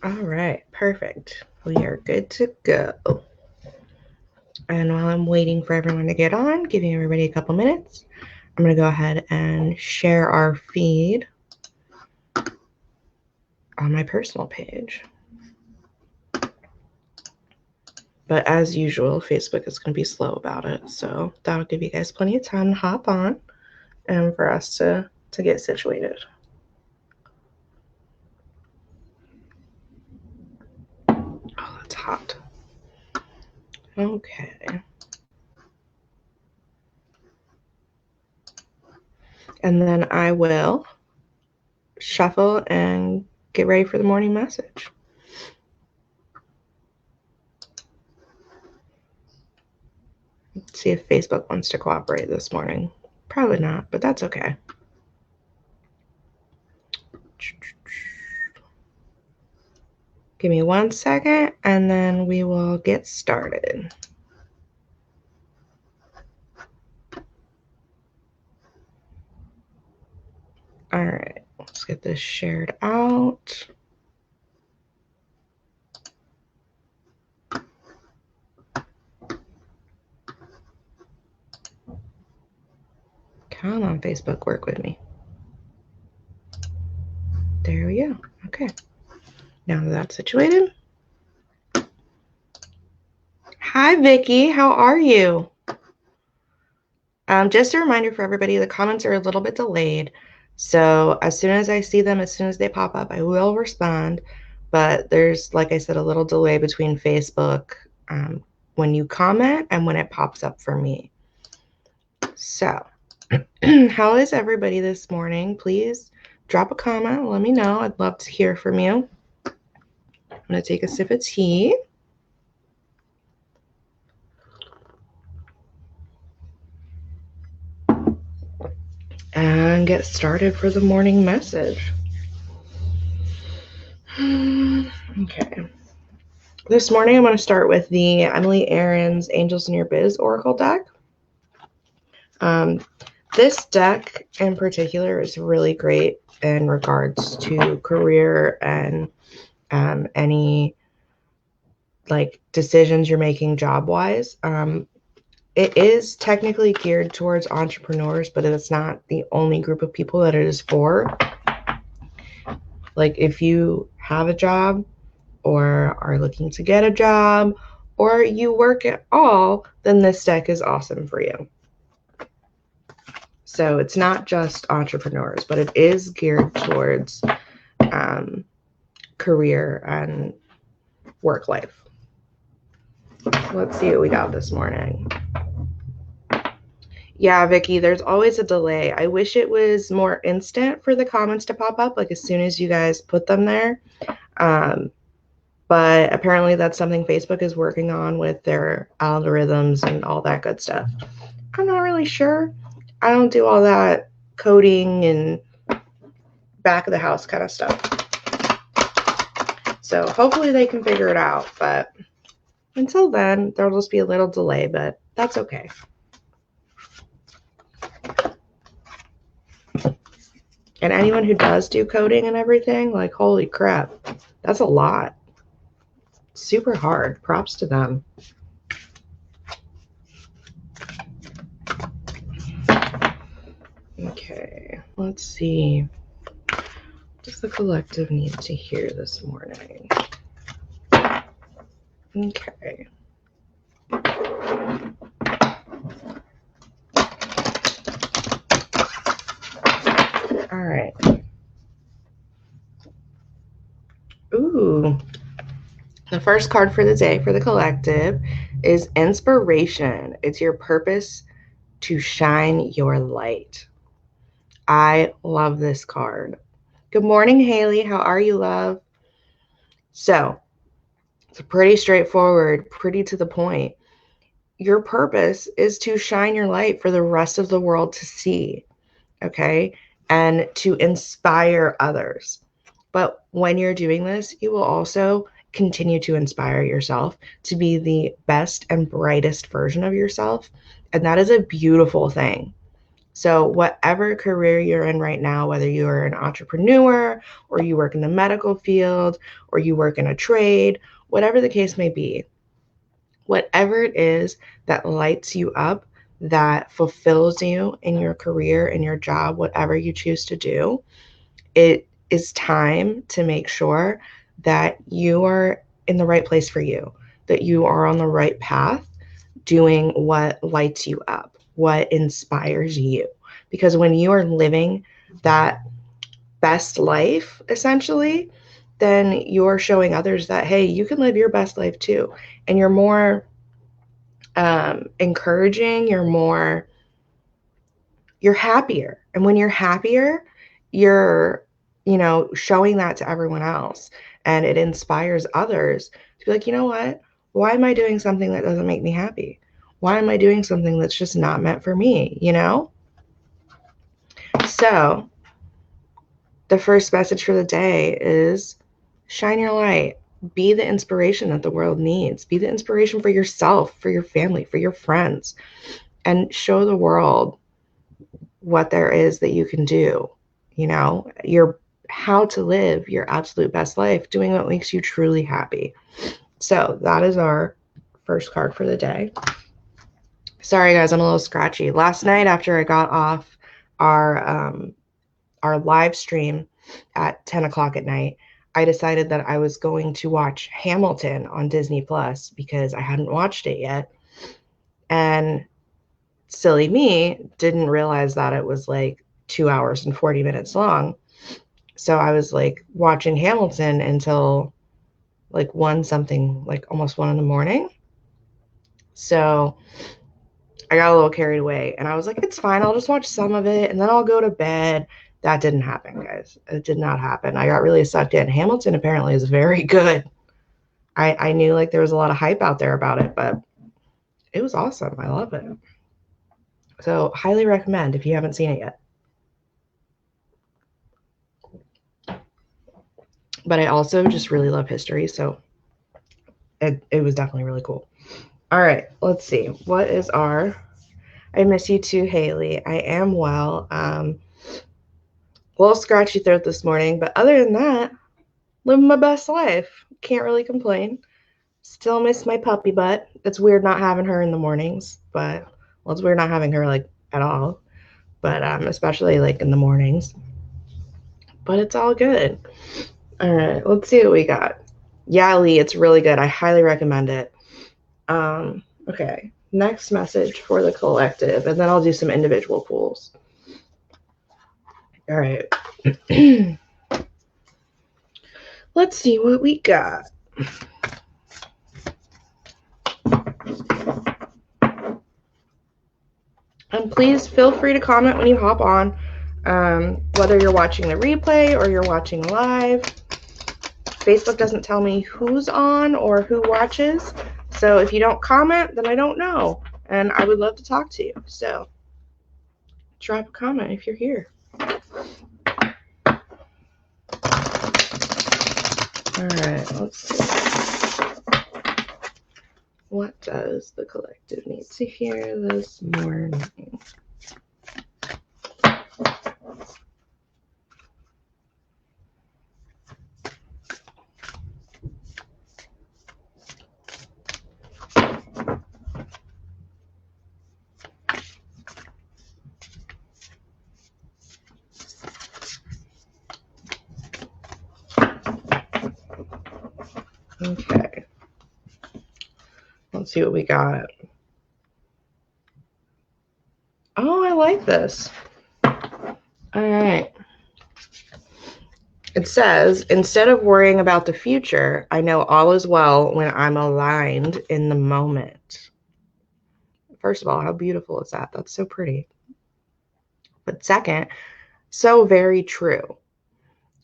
All right, perfect. We are good to go. And while I'm waiting for everyone to get on, giving everybody a couple minutes, I'm going to go ahead and share our feed on my personal page. But as usual, Facebook is going to be slow about it. So that'll give you guys plenty of time to hop on and for us to get situated. Oh, that's hot. Okay. And then I will shuffle and get ready for the morning message. Let's see if Facebook wants to cooperate this morning. Probably not, but that's okay. Give me 1 second and then we will get started. All right, let's get this shared out. Come on, Facebook, work with me. There we go. Okay. Now that that's situated. Hi, Vicki. How are you? Just a reminder for everybody, the comments are a little bit delayed. So as soon as I see them, as soon as they pop up, I will respond. But there's, like I said, a little delay between Facebook when you comment and when it pops up for me. So how is everybody this morning? Please drop a comment. Let me know. I'd love to hear from you. I'm going to take a sip of tea. And get started for the morning message. Okay. This morning, I'm going to start with the Emily Aarons Angels in Your Biz Oracle deck. This deck in particular is really great in regards to career and any like decisions you're making job-wise. It is technically geared towards entrepreneurs, but it's not the only group of people that it is for. Like if you have a job or are looking to get a job or you work at all, then this deck is awesome for you. So it's not just entrepreneurs, but it is geared towards career and work life. Let's see what we got this morning. Yeah, Vicki, there's always a delay. I wish it was more instant for the comments to pop up, like as soon as you guys put them there. But apparently that's something Facebook is working on with their algorithms and all that good stuff. I'm not really sure. I don't do all that coding and back of the house kind of stuff. So hopefully they can figure it out. But until then, there'll just be a little delay, but that's okay. And anyone who does do coding and everything, like, holy crap, that's a lot. Super hard. Props to them. Okay, let's see. What does the collective need to hear this morning? Okay. All right. Ooh. The first card for the day for the collective is inspiration. It's your purpose to shine your light. I love this card. Good morning, Haley. How are you, love? So, it's pretty straightforward, pretty to the point. Your purpose is to shine your light for the rest of the world to see, okay? And to inspire others. But when you're doing this, you will also continue to inspire yourself to be the best and brightest version of yourself. And that is a beautiful thing. So whatever career you're in right now, whether you're an entrepreneur or you work in the medical field or you work in a trade, whatever the case may be, whatever it is that lights you up, that fulfills you in your career, in your job, whatever you choose to do, it is time to make sure that you are in the right place for you, that you are on the right path, doing what lights you up, what inspires you. Because when you are living that best life, essentially, then you're showing others that, hey, you can live your best life too. And you're more encouraging, you're happier. And when you're happier, you're, showing that to everyone else. And it inspires others to be like, you know what? Why am I doing something that doesn't make me happy? Why am I doing something that's just not meant for me, So the first message for the day is shine your light. Be the inspiration that the world needs. Be the inspiration for yourself, for your family, for your friends, and show the world what there is that you can do, your how to live your absolute best life, doing what makes you truly happy. So that is our first card for the day. Sorry guys, I'm a little scratchy. Last night after I got off our live stream at 10 o'clock at night, I decided that I was going to watch Hamilton on Disney Plus because I hadn't watched it yet. And silly me didn't realize that it was like 2 hours and 40 minutes long. So I was like watching Hamilton until like almost 1 in the morning. So I got a little carried away and I was like, it's fine. I'll just watch some of it and then I'll go to bed. That didn't happen, guys. It did not happen. I got really sucked in. Hamilton apparently is very good. I knew like there was a lot of hype out there about it, but it was awesome. I love it. So highly recommend if you haven't seen it yet. But I also just really love history, so it was definitely really cool. All right, let's see. What is our... I miss you too, Haley. I am well. A little scratchy throat this morning, but other than that, living my best life. Can't really complain. Still miss my puppy butt. It's weird not having her in the mornings, but well, it's weird not having her like at all, but especially like in the mornings. But it's all good. All right, let's see what we got. Yeah, Lee, it's really good. I highly recommend it. Okay, next message for the collective, and then I'll do some individual pulls. All right. Let's see what we got. And please feel free to comment when you hop on, whether you're watching the replay or you're watching live. Facebook doesn't tell me who's on or who watches. So if you don't comment, then I don't know. And I would love to talk to you. So drop a comment if you're here. All right, let's see. What does the collective need to hear this morning? Okay. Let's see what we got. Oh, I like this. All right. It says, instead of worrying about the future, I know all is well when I'm aligned in the moment. First of all, how beautiful is that? That's so pretty. But second, so very true.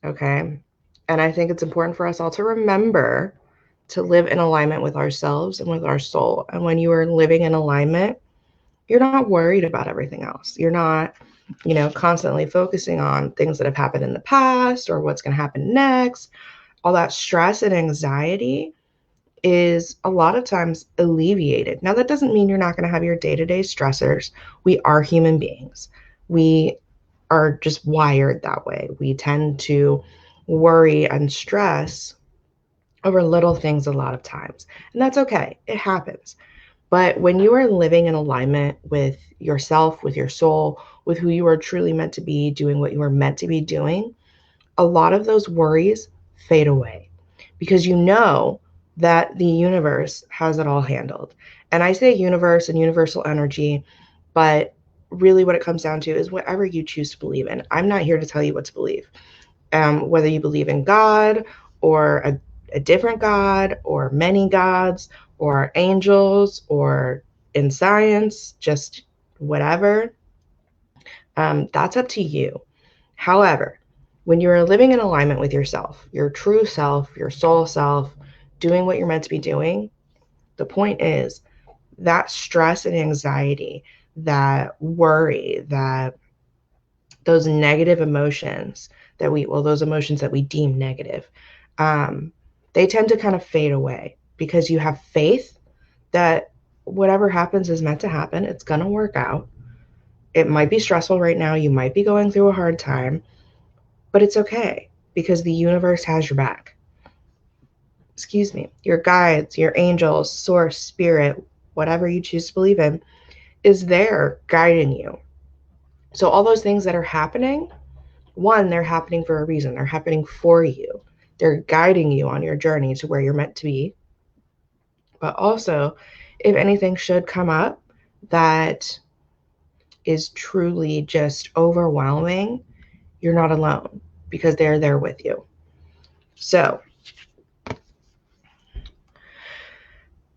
Okay. And I think it's important for us all to remember to live in alignment with ourselves and with our soul. And when you are living in alignment, you're not worried about everything else. You're not, constantly focusing on things that have happened in the past or what's going to happen next. All that stress and anxiety is a lot of times alleviated. Now, that doesn't mean you're not going to have your day-to-day stressors. We are human beings. We are just wired that way. We tend to worry and stress over little things a lot of times. And that's okay. It happens. But when you are living in alignment with yourself, with your soul, with who you are truly meant to be, doing what you are meant to be doing, a lot of those worries fade away because you know that the universe has it all handled. And I say universe and universal energy, but really what it comes down to is whatever you choose to believe in. I'm not here to tell you what to believe. Whether you believe in God or a different God or many gods or angels or in science, just whatever, that's up to you. However, when you're living in alignment with yourself, your true self, your soul self, doing what you're meant to be doing, the point is that stress and anxiety, that worry, that those negative emotions those emotions that we deem negative, um, they tend to kind of fade away because you have faith that whatever happens is meant to happen. It's going to work out. It might be stressful right now. You might be going through a hard time, but it's okay because the universe has your back. Excuse me. Your guides, your angels, source, spirit, whatever you choose to believe in, is there guiding you. So, all those things that are happening, one, they're happening for a reason. They're happening for you. They're guiding you on your journey to where you're meant to be. But also, if anything should come up that is truly just overwhelming, you're not alone because they're there with you. So,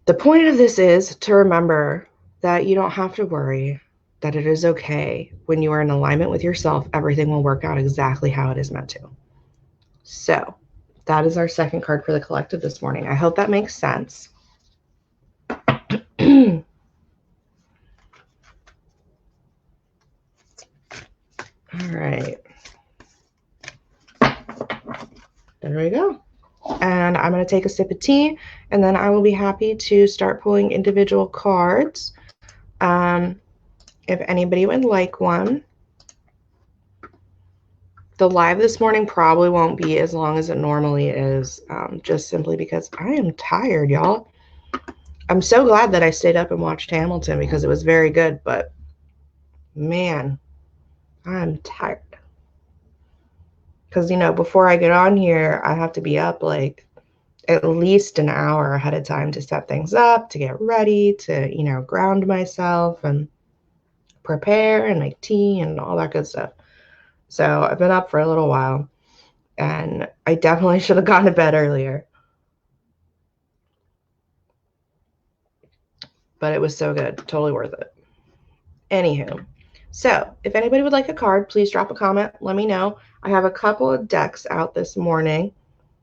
the point of this is to remember that you don't have to worry, that it is okay. When you are in alignment with yourself, everything will work out exactly how it is meant to. So, that is our second card for the collective this morning. I hope that makes sense. All right. There we go. And I'm going to take a sip of tea, and then I will be happy to start pulling individual cards. If anybody would like one. The live this morning probably won't be as long as it normally is, just simply because I am tired, y'all. I'm so glad that I stayed up and watched Hamilton because it was very good, but man, I'm tired. Because, before I get on here, I have to be up like at least an hour ahead of time to set things up, to get ready, to, ground myself and prepare and make tea and all that good stuff. So I've been up for a little while, and I definitely should have gone to bed earlier. But it was so good. Totally worth it. Anywho, so if anybody would like a card, please drop a comment. Let me know. I have a couple of decks out this morning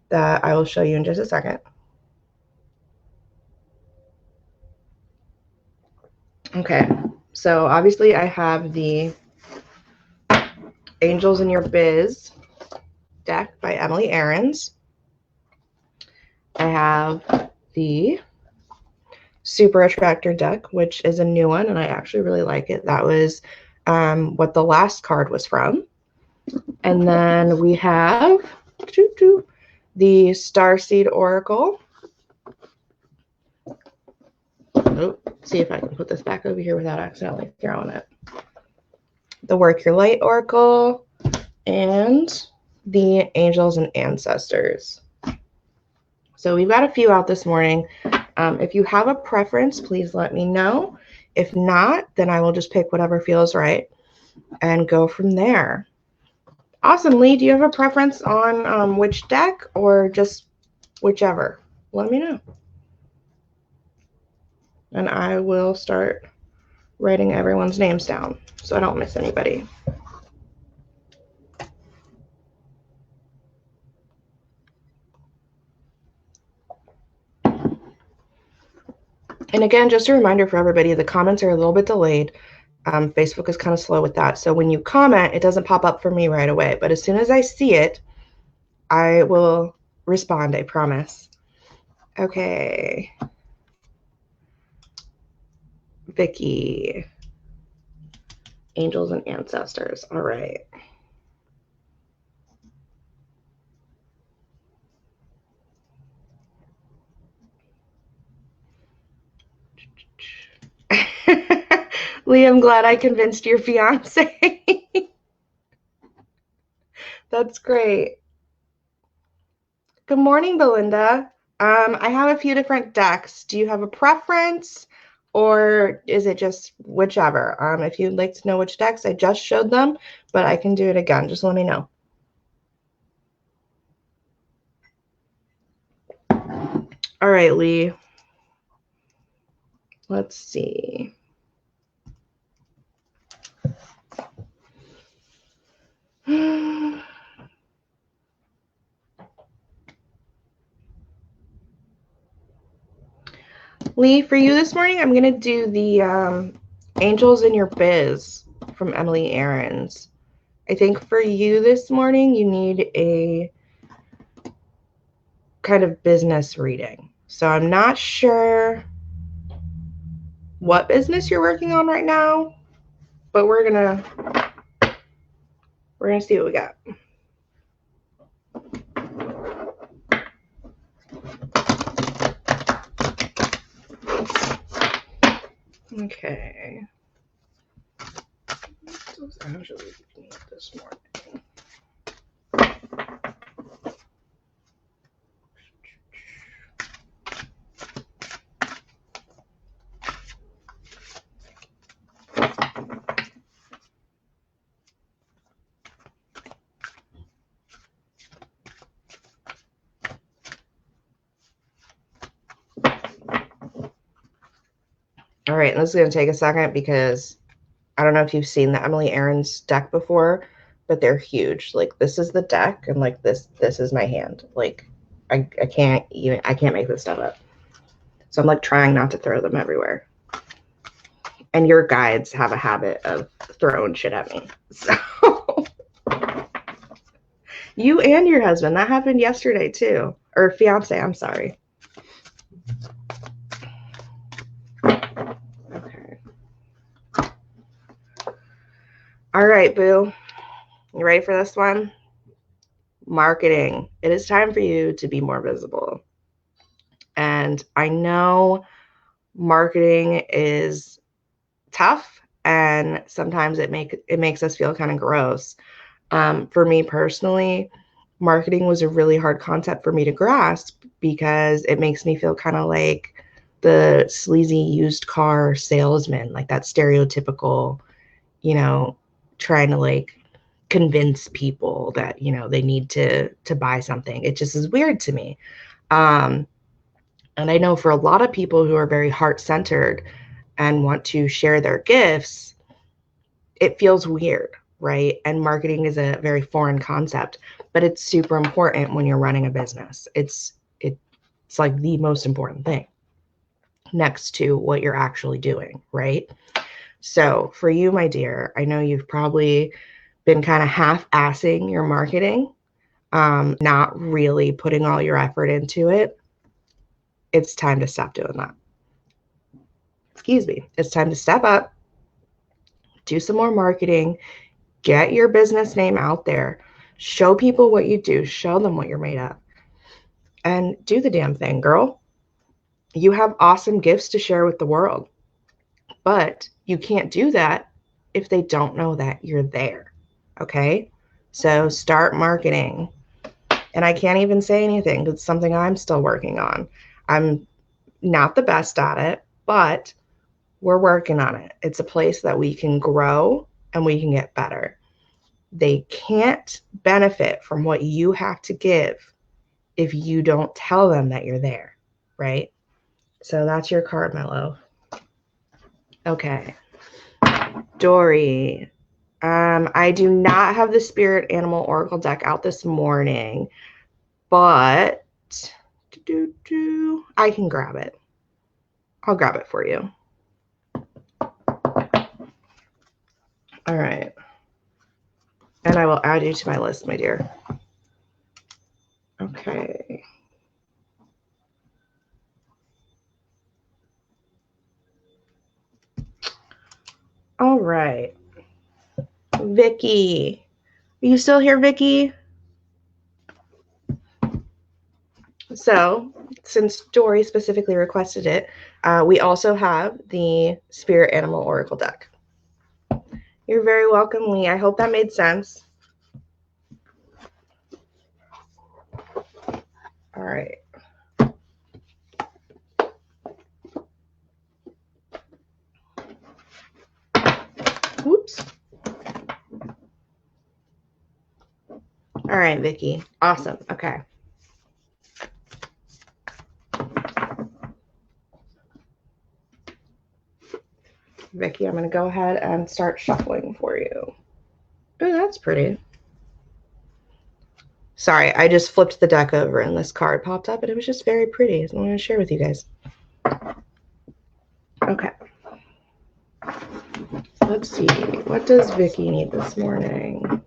that I will show you in just a second. Okay, so obviously I have the Angels in Your Biz deck by Emily Aarons. I have the Super Attractor deck, which is a new one, and I actually really like it. That was what the last card was from. And then we have the Starseed Oracle. Oh, see if I can put this back over here without accidentally throwing it. The Work Your Light Oracle and the Angels and Ancestors. So we've got a few out this morning. If you have a preference, please let me know. If not, then I will just pick whatever feels right and go from there. Awesome. Lee, do you have a preference on which deck or just whichever? Let me know. And I will start writing everyone's names down so I don't miss anybody. And again, just a reminder for everybody, the comments are a little bit delayed. Facebook is kind of slow with that. So when you comment, it doesn't pop up for me right away. But as soon as I see it, I will respond, I promise. Okay. Vicky. Angels and ancestors. All right. Lee, I'm glad I convinced your fiance. That's great. Good morning, Belinda. I have a few different decks. Do you have a preference or is it just whichever? If you'd like to know which decks, I just showed them, but I can do it again. Just let me know. All right, Lee. Let's see. Lee, for you this morning, I'm going to do the Angels in Your Biz from Emily Aarons. I think for you this morning, you need a kind of business reading. So I'm not sure what business you're working on right now, but we're gonna see what we got. Okay. What does Angela need this morning? All right, and this is going to take a second because I don't know if you've seen the Emily Aarons deck before, but they're huge. Like this is the deck, and like this is my hand. Like I can't make this stuff up. So I'm like trying not to throw them everywhere. And your guides have a habit of throwing shit at me. So you and your husband, that happened yesterday too. Or fiance, I'm sorry. Okay. All right, boo. You ready for this one? Marketing. It is time for you to be more visible. And I know marketing is tough and sometimes it makes us feel kind of gross. For me personally, marketing was a really hard concept for me to grasp because it makes me feel kind of like the sleazy used car salesman, like that stereotypical, trying to like convince people that, they need to buy something. It just is weird to me. And I know for a lot of people who are very heart-centered and want to share their gifts, it feels weird, right? And marketing is a very foreign concept, but it's super important when you're running a business. It's like the most important thing next to what you're actually doing, right? So for you, my dear, I know you've probably been kind of half-assing your marketing, not really putting all your effort into it. It's time to stop doing that. Excuse me. It's time to step up, do some more marketing, get your business name out there, show people what you do, show them what you're made of, and do the damn thing, girl. You have awesome gifts to share with the world, but you can't do that if they don't know that you're there. Okay? So start marketing. And I can't even say anything. It's something I'm still working on. I'm not the best at it, but we're working on it. It's a place that we can grow and we can get better. They can't benefit from what you have to give if you don't tell them that you're there, right? So that's your card, Mellow. Okay. Dory. I do not have the Spirit Animal Oracle deck out this morning, but I can grab it. I'll grab it for you. All right. And I will add you to my list, my dear. Okay. All right. Vicky. Are you still here, Vicky? So, since Dory specifically requested it, we also have the Spirit Animal Oracle deck. You're very welcome, Lee. I hope that made sense. All right. Whoops. All right, Vicky. Awesome. Okay. Vicky, I'm going to go ahead and start shuffling for you. Oh, that's pretty. Sorry, I just flipped the deck over and this card popped up and it was just very pretty. So I'm going to share with you guys. Okay. Let's see. What does Vicky need this morning?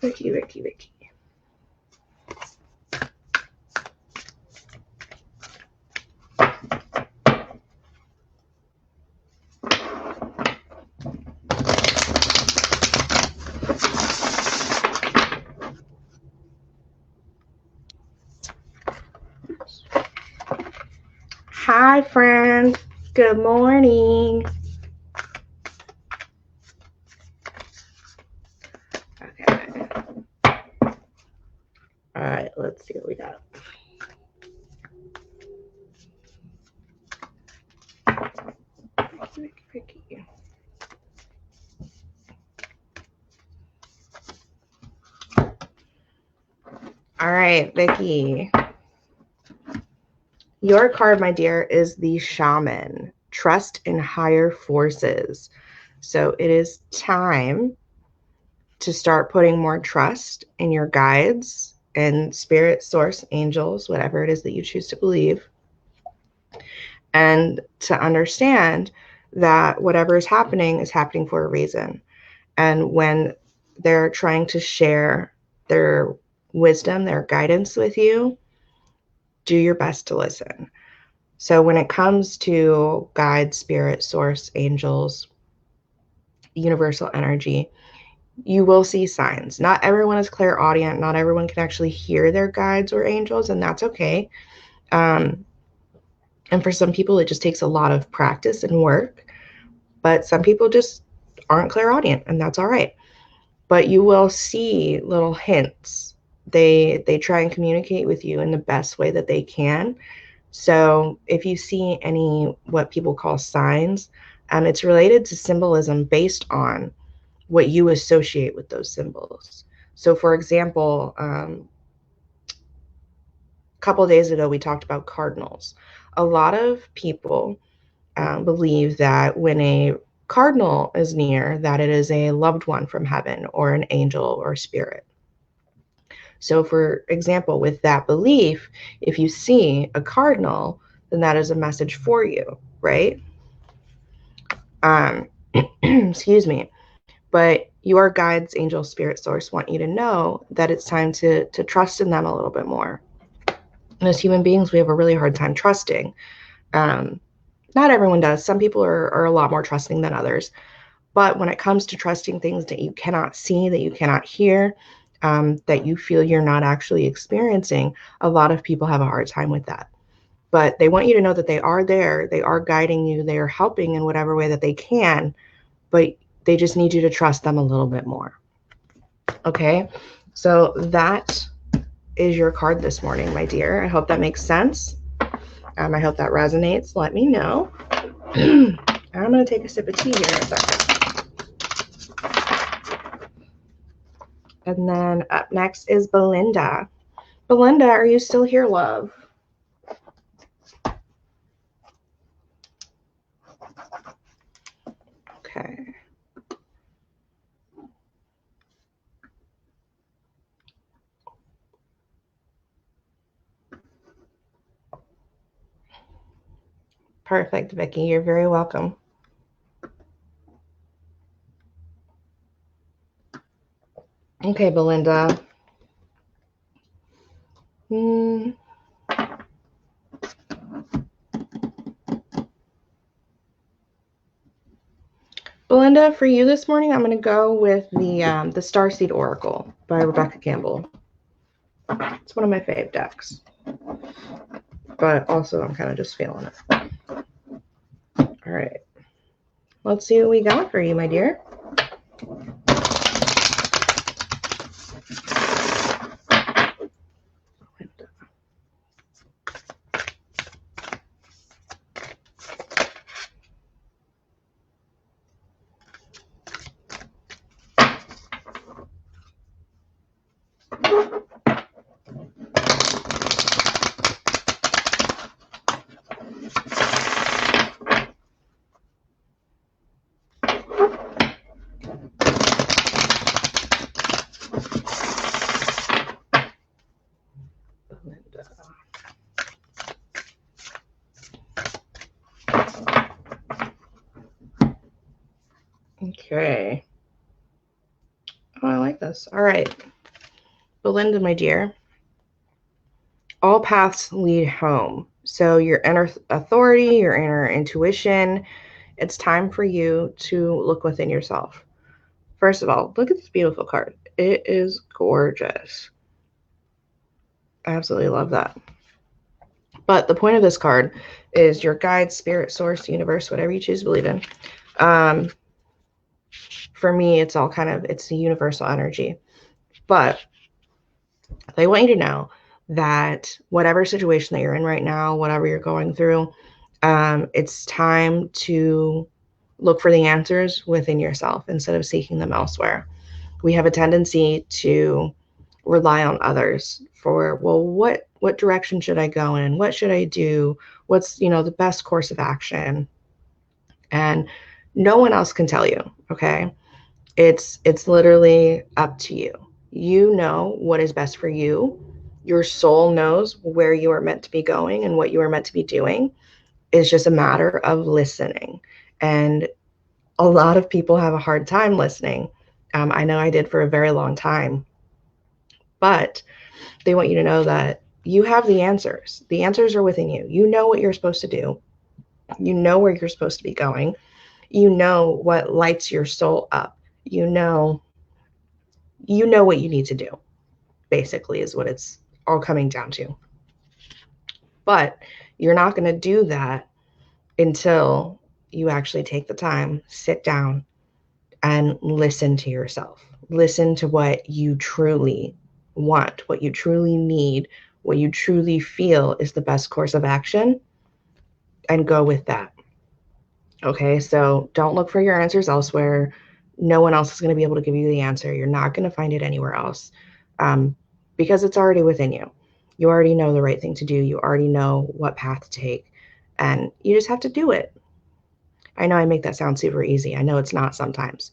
Vicky, Vicky, Vicky. Hi, friend. Good morning. Okay. All right, let's see what we got. Vicky, Vicky. All right, Vicky. Your card, my dear, is the Shaman. Trust in higher forces. So it is time to start putting more trust in your guides and spirit, source, angels, whatever it is that you choose to believe. And to understand that whatever is happening for a reason. And when they're trying to share their wisdom, their guidance with you, do your best to listen. So when it comes to guide, spirit, source, angels, universal energy, you will see signs. Not everyone is clairaudient. Not everyone can actually hear their guides or angels, and that's okay. And for some people, it just takes a lot of practice and work. But some people just aren't clairaudient, and that's all right. But you will see little hints. They try and communicate with you in the best way that they can. So if you see any what people call signs, it's related to symbolism based on what you associate with those symbols. So for example, a couple of days ago, we talked about cardinals. A lot of people believe that when a cardinal is near, that it is a loved one from heaven or an angel or spirit. So for example, with that belief, if you see a cardinal, then that is a message for you, right? Excuse me. But your guides, angel, spirit, source want you to know that it's time to trust in them a little bit more. And as human beings, we have a really hard time trusting. Not everyone does. Some people are a lot more trusting than others. But when it comes to trusting things that you cannot see, that you cannot hear, that you feel you're not actually experiencing, a lot of people have a hard time with that. But they want you to know that they are there, they are guiding you, they are helping in whatever way that they can, but they just need you to trust them a little bit more. Okay, so that is your card this morning, my dear. I hope that makes sense. I hope that resonates. Let me know. I'm going to take a sip of tea here in a second. And then up next is Belinda. Belinda, are you still here, love? Okay. Perfect, Vicky. You're very welcome. Okay, Belinda. Hmm. Belinda, for you this morning, I'm going to go with the Starseed Oracle by Rebecca Campbell. It's one of my fave decks, but also I'm kind of just feeling it. All right, let's see what we got for you, my dear. Okay. Oh, I like this. All right. Belinda, my dear, all paths lead home. So your inner authority, your inner intuition, it's time for you to look within yourself. First of all, look at this beautiful card. It is gorgeous. I absolutely love that. But the point of this card is your guide, spirit, source, universe, whatever you choose to believe in. For me, it's all kind of, it's the universal energy. But they want you to know that whatever situation that you're in right now, whatever you're going through, it's time to look for the answers within yourself instead of seeking them elsewhere. We have a tendency to rely on others for, well, what direction should I go in? What should I do? What's, the best course of action? And no one else can tell you, okay? It's literally up to you. You know what is best for you. Your soul knows where you are meant to be going and what you are meant to be doing. It's just a matter of listening. And a lot of people have a hard time listening. I know I did for a very long time. But they want you to know that you have the answers. The answers are within you. You know what you're supposed to do. You know where you're supposed to be going. You know what lights your soul up. You know what you need to do, basically, is what it's all coming down to. But you're not going to do that until you actually take the time, sit down, and listen to yourself. Listen to what you truly want, what you truly need, what you truly feel is the best course of action, and go with that. Okay, so don't look for your answers elsewhere. No one else is going to be able to give you the answer. You're not going to find it anywhere else, because it's already within you. You already know the right thing to do. You already know what path to take, and you just have to do it. I know I make that sound super easy. I know it's not sometimes,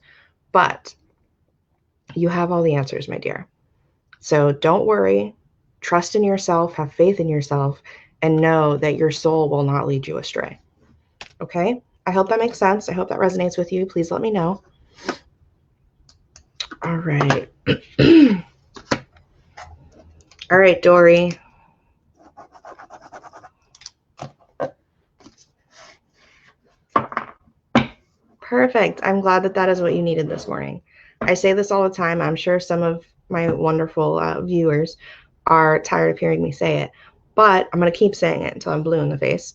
but you have all the answers, my dear. So don't worry. Trust in yourself, have faith in yourself, and know that your soul will not lead you astray. Okay? I hope that makes sense. I hope that resonates with you. Please let me know. All right. All right, Dory. Perfect. I'm glad that that is what you needed this morning. I say this all the time. I'm sure some of my wonderful viewers are tired of hearing me say it, but I'm going to keep saying it until I'm blue in the face.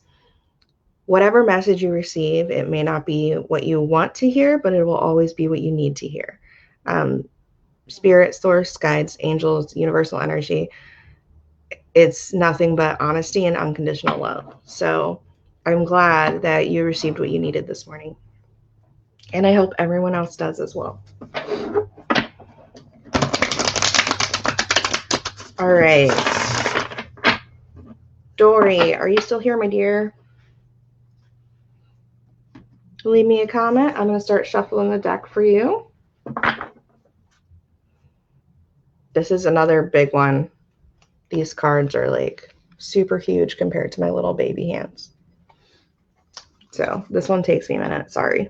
Whatever message you receive, it may not be what you want to hear, but it will always be what you need to hear. Spirit, source, guides, angels, universal energy, it's nothing but honesty and unconditional love. So I'm glad that you received what you needed this morning. And I hope everyone else does as well. All right. Dory, are you still here, my dear? Leave me a comment. I'm going to start shuffling the deck for you. This is another big one. These cards are like super huge compared to my little baby hands. So this one takes me a minute. Sorry.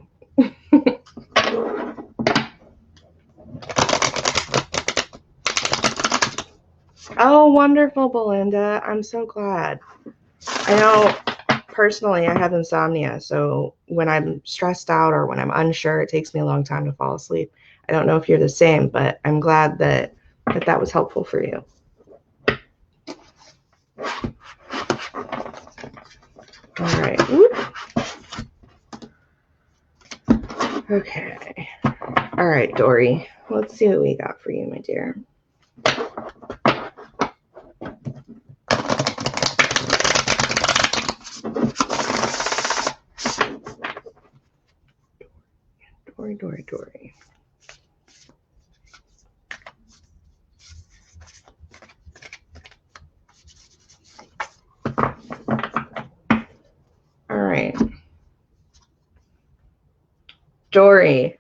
Oh, wonderful, Belinda. I'm so glad. I know personally I have insomnia, so when I'm stressed out or when I'm unsure, it takes me a long time to fall asleep. I don't know if you're the same, but I'm glad that was helpful for you. All right. Whoop. Okay. All right, Dory. Let's see what we got for you, my dear. Dory. All right. Dory.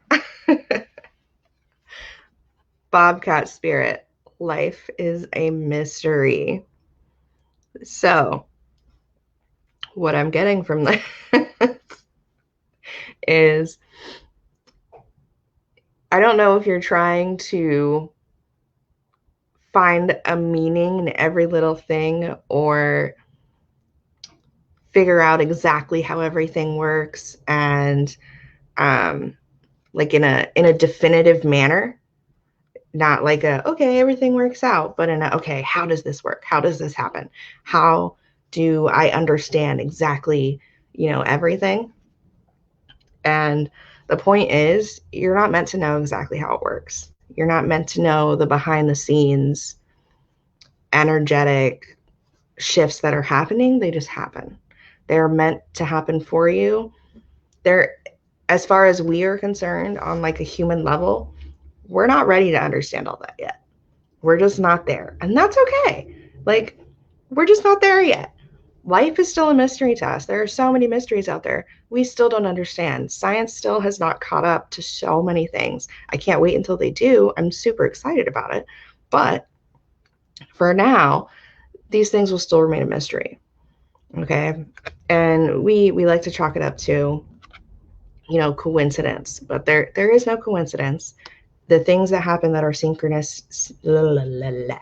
Bobcat spirit. Life is a mystery. So, what I'm getting from this is I don't know if you're trying to find a meaning in every little thing or figure out exactly how everything works and like in a definitive manner, not like a okay, everything works out, but in a okay, how does this work? How does this happen? How do I understand exactly, everything? And the point is, you're not meant to know exactly how it works. You're not meant to know the behind the scenes energetic shifts that are happening. They just happen. They're meant to happen for you. They're, as far as we are concerned, on like a human level, we're not ready to understand all that yet. We're just not there. And that's okay. Like, we're just not there yet. Life is still a mystery to us. There are so many mysteries out there we still don't understand. Science still has not caught up to so many things. I can't wait until they do. I'm super excited about it. But for now, these things will still remain a mystery. Okay. And we like to chalk it up to, coincidence, but there is no coincidence. The things that happen that are synchronous, the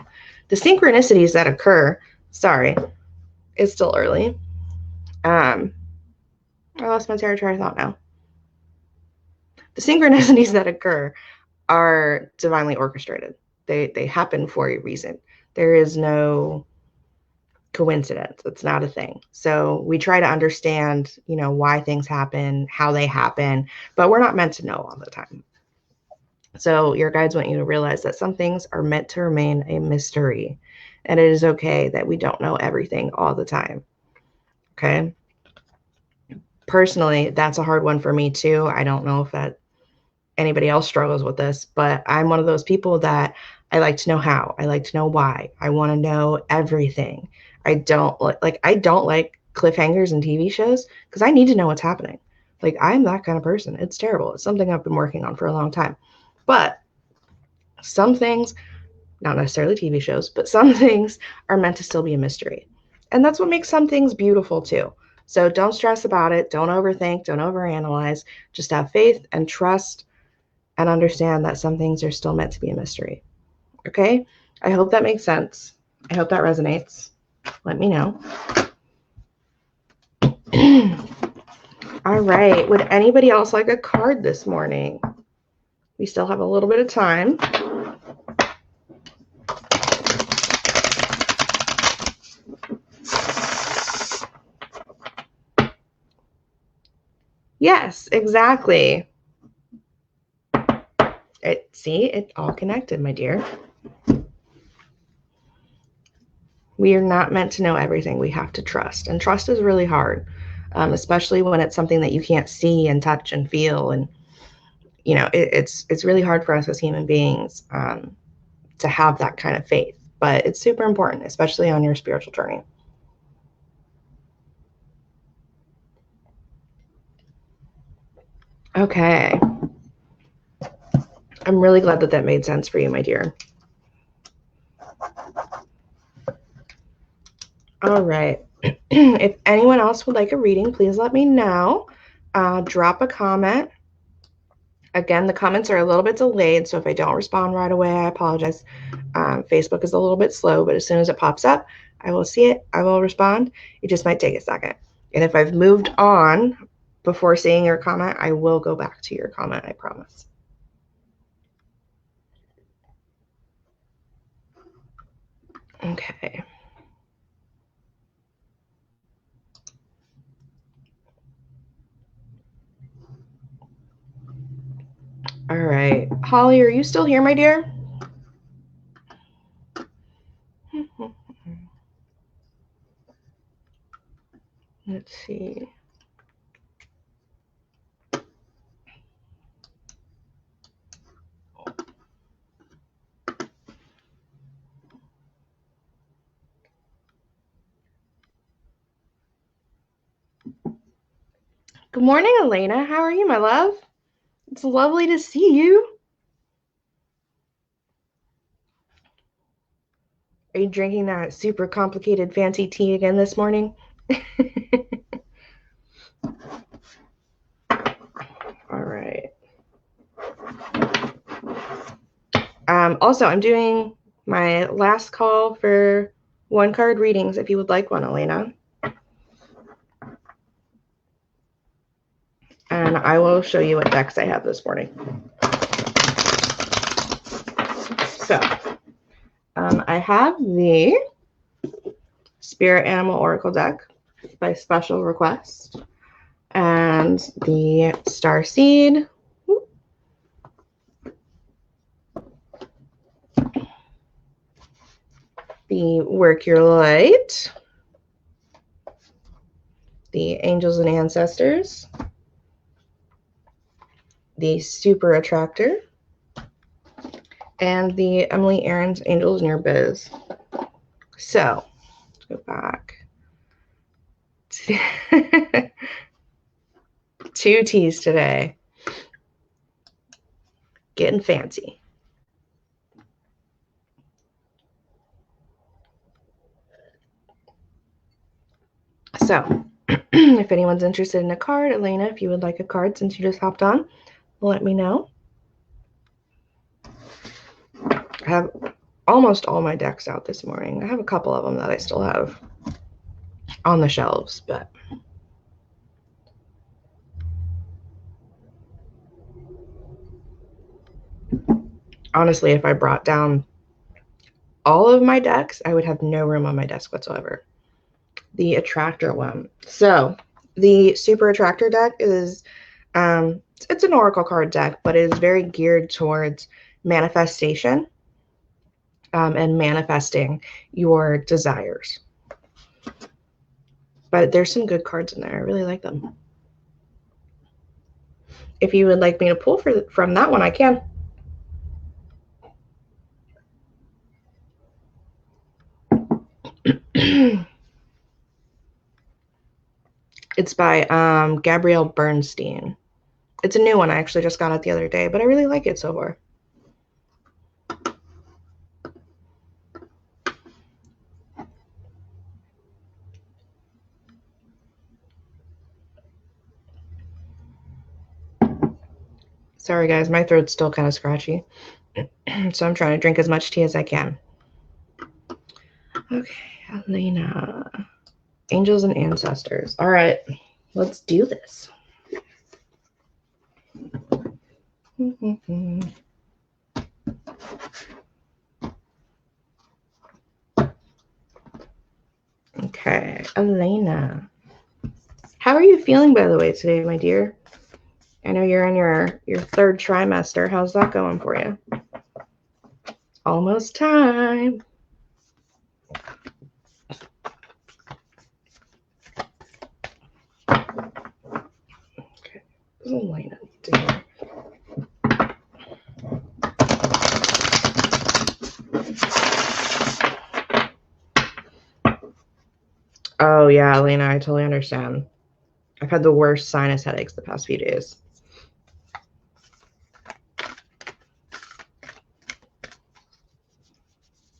synchronicities that occur, sorry, it's still early. I lost my territory of thought now. The synchronicities that occur are divinely orchestrated. They happen for a reason. There is no coincidence. It's not a thing. So we try to understand, why things happen, how they happen, but we're not meant to know all the time. So your guides want you to realize that some things are meant to remain a mystery, and it is okay that we don't know everything all the time. Okay. Personally, that's a hard one for me too. I don't know if that anybody else struggles with this, but I'm one of those people that I like to know how. I like to know why. I want to know everything. I don't like cliffhangers in TV shows because I need to know what's happening. Like I'm that kind of person. It's terrible. It's something I've been working on for a long time. But some things, not necessarily TV shows, but some things are meant to still be a mystery. And that's what makes some things beautiful too. So don't stress about it. Don't overthink. Don't overanalyze. Just have faith and trust and understand that some things are still meant to be a mystery. Okay? I hope that makes sense. I hope that resonates. Let me know. All right. Would anybody else like a card this morning? We still have a little bit of time. Yes, exactly. It all connected, my dear. We are not meant to know everything. We have to trust. And trust is really hard, especially when it's something that you can't see and touch and feel. And, it's really hard for us as human beings to have that kind of faith. But it's super important, especially on your spiritual journey. Okay. I'm really glad that made sense for you, my dear. All right. If anyone else would like a reading, please let me know. Drop a comment. Again, the comments are a little bit delayed, so if I don't respond right away, I apologize. Facebook is a little bit slow, but as soon as it pops up, I will see it. I will respond. It just might take a second. And if I've moved on before seeing your comment, I will go back to your comment, I promise. Okay. All right. Holly, are you still here, my dear? Let's see. Good morning, Elena. How are you, my love? It's lovely to see you. Are you drinking that super complicated fancy tea again this morning? All right. Also, I'm doing my last call for one card readings if you would like one, Elena. And I will show you what decks I have this morning. So, I have the Spirit Animal Oracle deck by special request, and the Starseed, the Work Your Light, the Angels and Ancestors, the Super Attractor, and the Emily Aarons Angels in Your Biz. So, let's go back. Two teas today. Getting fancy. So, if anyone's interested in a card, Elena, if you would like a card since you just hopped on, let me know. I have almost all my decks out this morning. I have a couple of them that I still have on the shelves, but honestly, if I brought down all of my decks, I would have no room on my desk whatsoever. The Attractor one. So the Super Attractor deck is, it's an Oracle card deck, but it is very geared towards manifestation and manifesting your desires. But there's some good cards in there. I really like them. If you would like me to pull from that one, I can. It's by Gabrielle Bernstein. It's a new one. I actually just got it the other day, but I really like it so far. Sorry, guys. My throat's still kind of scratchy. So I'm trying to drink as much tea as I can. Okay, Elena. Angels and Ancestors. All right, let's do this. Okay, Elena. How are you feeling, by the way, today, my dear? I know you're in your third trimester. How's that going for you? Almost time. Okay, Elena. Oh yeah, Elena, I totally understand. I've had the worst sinus headaches the past few days.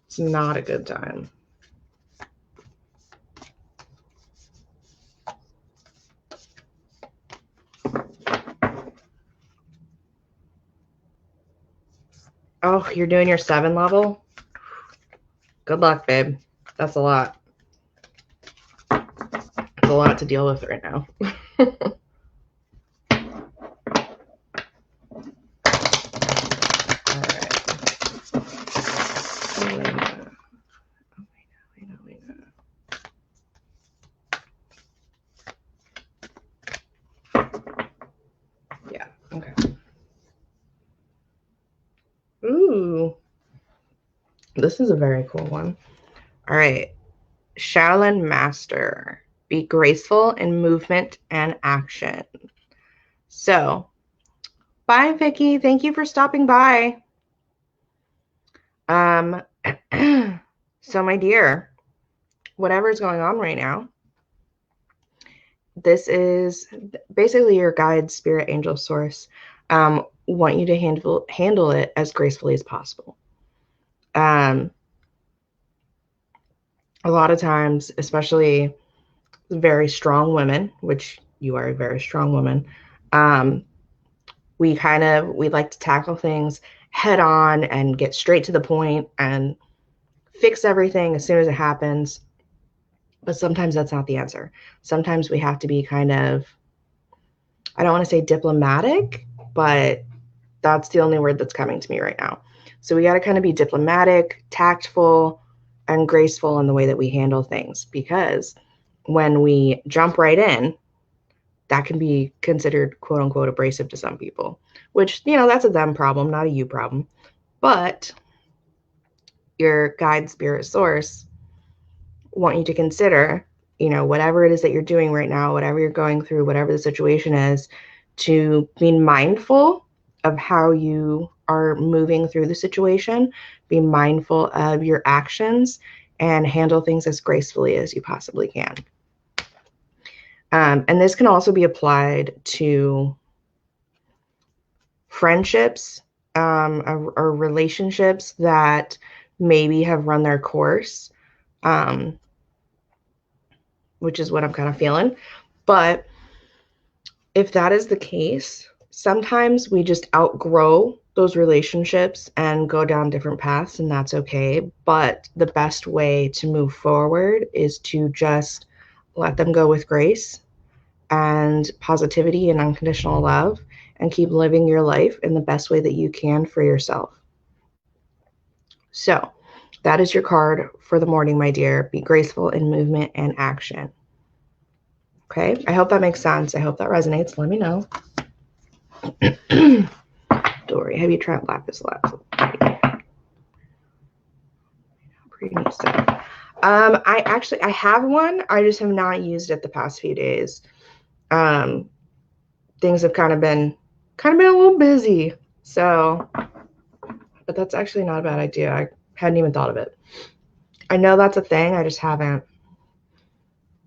It's not a good time. Oh, you're doing your 7 level? Good luck, babe. That's a lot. It's a lot to deal with right now. Yeah, okay. Ooh, this is a very cool one. All right. Shaolin Master. Be graceful in movement and action. So, bye, Vicky. Thank you for stopping by. So my dear, whatever's going on right now, this is basically your guide, spirit, angel, source. Want you to handle it as gracefully as possible. A lot of times, especially very strong women, which you are a very strong woman, we like to tackle things head on and get straight to the point and fix everything as soon as it happens. But sometimes that's not the answer. Sometimes we have to be kind of, I don't want to say diplomatic, but that's the only word that's coming to me right now. So we got to kind of be diplomatic, tactful, and graceful in the way that we handle things, because when we jump right in, that can be considered quote unquote abrasive to some people, which, that's a them problem, not a you problem. But your guide, spirit, source want you to consider, whatever it is that you're doing right now, whatever you're going through, whatever the situation is, to be mindful of how you are moving through the situation, be mindful of your actions, and handle things as gracefully as you possibly can. And this can also be applied to friendships, or relationships that maybe have run their course, which is what I'm kind of feeling. But if that is the case, sometimes we just outgrow those relationships and go down different paths, and that's okay. But the best way to move forward is to just let them go with grace and positivity and unconditional love, and keep living your life in the best way that you can for yourself. So that is your card for the morning, my dear. Be graceful in movement and action. Okay, I hope that makes sense. I hope that resonates. Let me know. Dory, have you tried lapis lazuli? Pretty neat stuff. I have one. I just have not used it the past few days. Things have kind of been a little busy. So, but that's actually not a bad idea. I hadn't even thought of it. I know that's a thing. I just haven't.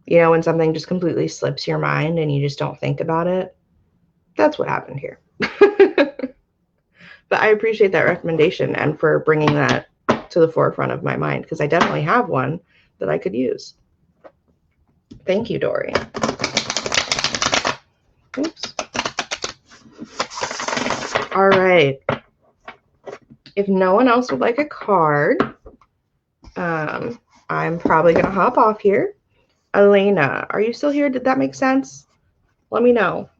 When something just completely slips your mind and you just don't think about it. That's what happened here. But I appreciate that recommendation and for bringing that to the forefront of my mind, because I definitely have one that I could use. Thank you, Dory. Oops. All right. If no one else would like a card, I'm probably going to hop off here. Elena, are you still here? Did that make sense? Let me know.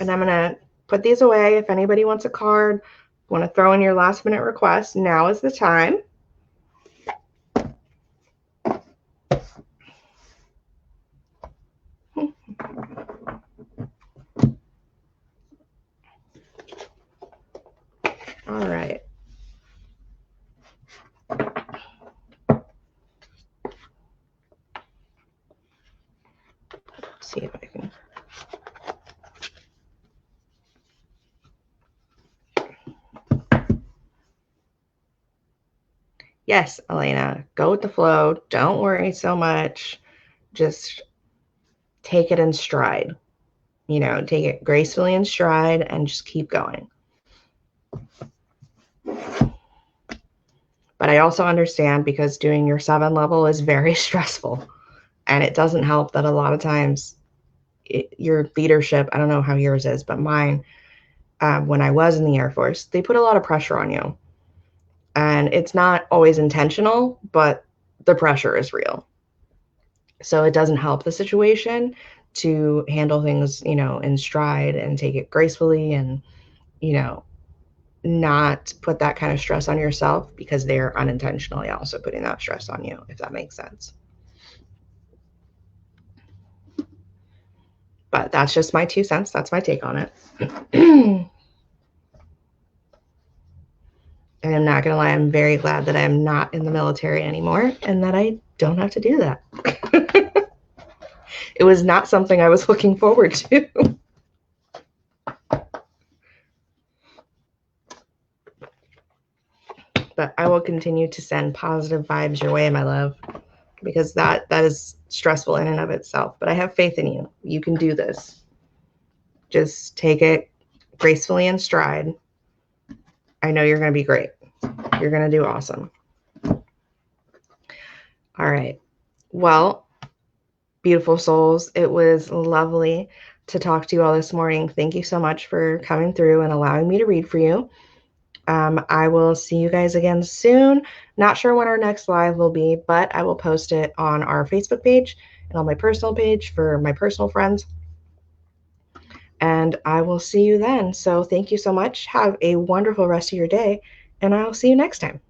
And I'm going to put these away. If anybody wants a card, want to throw in your last minute request, now is the time. All right. Let's see if I can. Yes, Elena, go with the flow. Don't worry so much. Just take it in stride. Take it gracefully in stride and just keep going. But I also understand, because doing your 7 level is very stressful. And it doesn't help that a lot of times your leadership, I don't know how yours is, but mine, when I was in the Air Force, they put a lot of pressure on you. And it's not always intentional, but the pressure is real. So it doesn't help the situation to handle things, in stride and take it gracefully and, not put that kind of stress on yourself because they're unintentionally also putting that stress on you, if that makes sense. But that's just my 2 cents. That's my take on it. And I'm not going to lie, I'm very glad that I'm not in the military anymore and that I don't have to do that. It was not something I was looking forward to. But I will continue to send positive vibes your way, my love, because that is stressful in and of itself. But I have faith in you. You can do this. Just take it gracefully in stride. I know you're going to be great. You're going to do awesome. All right. Well, beautiful souls, it was lovely to talk to you all this morning. Thank you so much for coming through and allowing me to read for you. I will see you guys again soon. Not sure when our next live will be, but I will post it on our Facebook page and on my personal page for my personal friends. And I will see you then. So thank you so much. Have a wonderful rest of your day, and I'll see you next time.